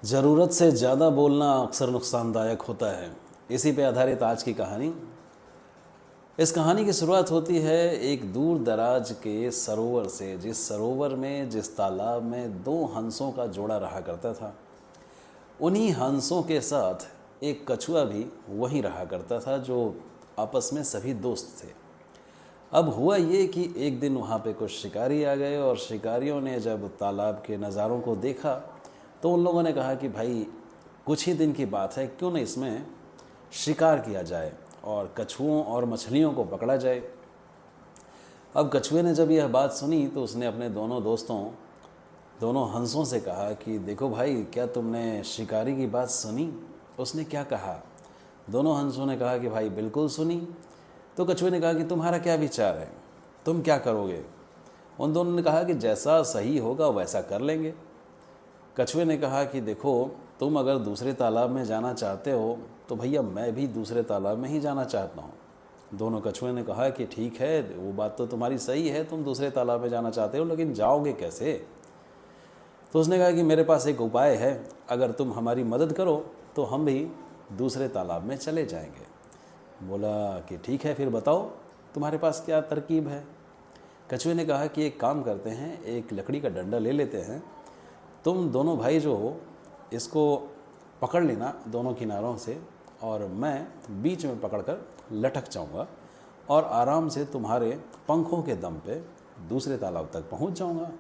ज़रूरत से ज़्यादा बोलना अक्सर नुकसानदायक होता है। इसी पे आधारित आज की कहानी। इस कहानी की शुरुआत होती है एक दूर दराज के सरोवर से, जिस सरोवर में, जिस तालाब में दो हंसों का जोड़ा रहा करता था। उन्हीं हंसों के साथ एक कछुआ भी वहीं रहा करता था, जो आपस में सभी दोस्त थे। अब हुआ ये कि एक दिन वहाँ पे कुछ शिकारी आ गए, और शिकारियों ने जब तालाब के नज़ारों को देखा तो उन लोगों ने कहा कि भाई कुछ ही दिन की बात है, क्यों न इसमें शिकार किया जाए और कछुओं और मछलियों को पकड़ा जाए। अब कछुए ने जब यह बात सुनी तो उसने अपने दोनों हंसों से कहा कि देखो भाई, क्या तुमने शिकारी की बात सुनी? उसने क्या कहा? दोनों हंसों ने कहा कि भाई बिल्कुल सुनी। तो कछुए ने कहा कि तुम्हारा क्या विचार है, तुम क्या करोगे? उन दोनों ने कहा कि जैसा सही होगा वैसा कर लेंगे। कछुए ने कहा कि देखो, तुम अगर दूसरे तालाब में जाना चाहते हो तो भैया मैं भी दूसरे तालाब में ही जाना चाहता हूँ। दोनों कछुए ने कहा कि ठीक है, वो बात तो तुम्हारी सही है, तुम दूसरे तालाब में जाना चाहते हो, लेकिन जाओगे कैसे? तो उसने कहा कि मेरे पास एक उपाय है, अगर तुम हमारी मदद करो तो हम भी दूसरे तालाब में चले जाएंगे। बोला कि ठीक है, फिर बताओ तुम्हारे पास क्या तरकीब है। कछुए ने कहा कि एक काम करते हैं, एक लकड़ी का डंडा ले लेते हैं, तुम दोनों भाई जो हो इसको पकड़ लेना दोनों किनारों से, और मैं बीच में पकड़कर लटक जाऊंगा और आराम से तुम्हारे पंखों के दम पे दूसरे तालाब तक पहुंच जाऊंगा।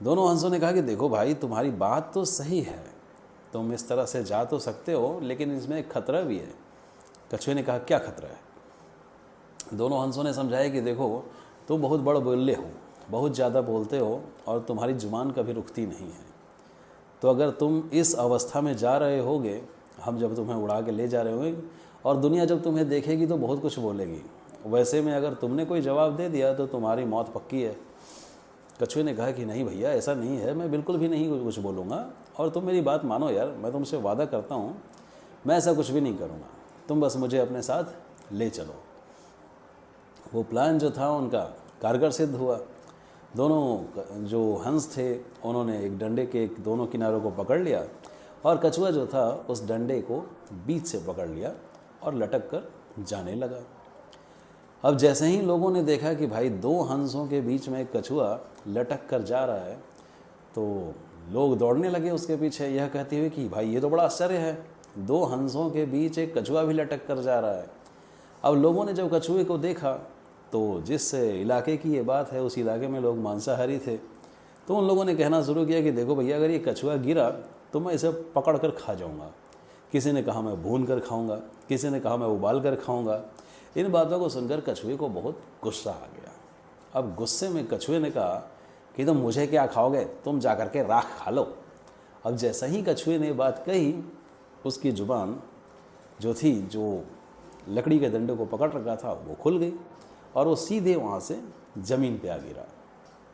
दोनों हंसों ने कहा कि देखो भाई, तुम्हारी बात तो सही है, तुम इस तरह से जा तो सकते हो, लेकिन इसमें एक खतरा भी है। कछुए ने कहा क्या खतरा है? दोनों हंसों ने समझाया कि देखो, तुम बहुत बड़ बोले हो, बहुत ज़्यादा बोलते हो, और तुम्हारी जुबान कभी रुकती नहीं है। तो अगर तुम इस अवस्था में जा रहे होगे, हम जब तुम्हें उड़ा के ले जा रहे होंगे, और दुनिया जब तुम्हें देखेगी तो बहुत कुछ बोलेगी, वैसे में अगर तुमने कोई जवाब दे दिया तो तुम्हारी मौत पक्की है। कछुए ने कहा कि नहीं भैया, ऐसा नहीं है, मैं बिल्कुल भी नहीं कुछ बोलूँगा, और तुम मेरी बात मानो यार, मैं तुमसे वादा करता हूँ मैं ऐसा कुछ भी नहीं करूँगा, तुम बस मुझे अपने साथ ले चलो। वो प्लान जो था उनका कारगर सिद्ध हुआ। दोनों जो हंस थे उन्होंने एक डंडे के दोनों किनारों को पकड़ लिया, और कछुआ जो था उस डंडे को बीच से पकड़ लिया और लटक कर जाने लगा। अब जैसे ही लोगों ने देखा कि भाई दो हंसों के बीच में एक कछुआ लटक कर जा रहा है, तो लोग दौड़ने लगे उसके पीछे, यह कहते हुए कि भाई ये तो बड़ा आश्चर्य है, दो हंसों के बीच एक कछुआ भी लटक कर जा रहा है। अब लोगों ने जब कछुए को देखा, तो जिस इलाके की ये बात है उस इलाके में लोग मांसाहारी थे, तो उन लोगों ने कहना शुरू किया कि देखो भैया, अगर ये कछुआ गिरा तो मैं इसे पकड़ कर खा जाऊंगा। किसी ने कहा मैं भून कर खाऊंगा, किसी ने कहा मैं उबाल कर खाऊंगा। इन बातों को सुनकर कछुए को बहुत गुस्सा आ गया। अब गुस्से में कछुए ने कहा कि तुम मुझे क्या खाओगे, तुम जाकर के राख खा लो। अब जैसा ही कछुए ने बात कही, उसकी जुबान जो थी, जो लकड़ी के डंडे को पकड़ रखा था, वो खुल गई, और वो सीधे वहाँ से ज़मीन पे आ गिरा,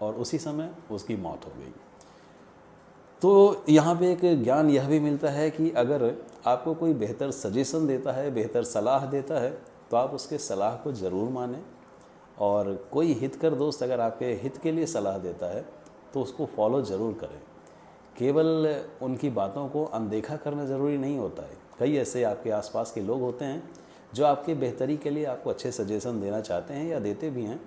और उसी समय उसकी मौत हो गई। तो यहाँ पे एक ज्ञान यह भी मिलता है कि अगर आपको कोई बेहतर सजेशन देता है, बेहतर सलाह देता है, तो आप उसके सलाह को ज़रूर मानें, और कोई हितकर दोस्त अगर आपके हित के लिए सलाह देता है तो उसको फॉलो ज़रूर करें। केवल उनकी बातों को अनदेखा करना ज़रूरी नहीं होता है। कई ऐसे आपके आसपास के लोग होते हैं जो आपके बेहतरी के लिए आपको अच्छे सजेशन देना चाहते हैं या देते भी हैं।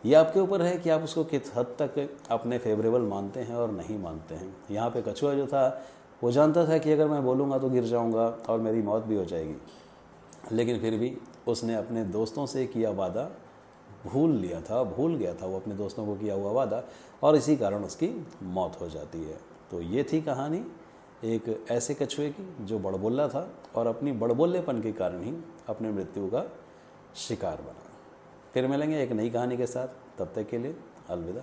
ये आपके ऊपर है कि आप उसको किस हद तक अपने फेवरेबल मानते हैं और नहीं मानते हैं। यहाँ पे कछुआ जो था वो जानता था कि अगर मैं बोलूँगा तो गिर जाऊँगा और मेरी मौत भी हो जाएगी, लेकिन फिर भी उसने अपने दोस्तों से किया वादा भूल गया था वो अपने दोस्तों को किया हुआ वादा, और इसी कारण उसकी मौत हो जाती है। तो ये थी कहानी एक ऐसे कछुए की जो बड़बोला था, और अपनी बड़बोलेपन के कारण ही अपनी मृत्यु का शिकार बना। फिर मिलेंगे एक नई कहानी के साथ, तब तक के लिए अलविदा।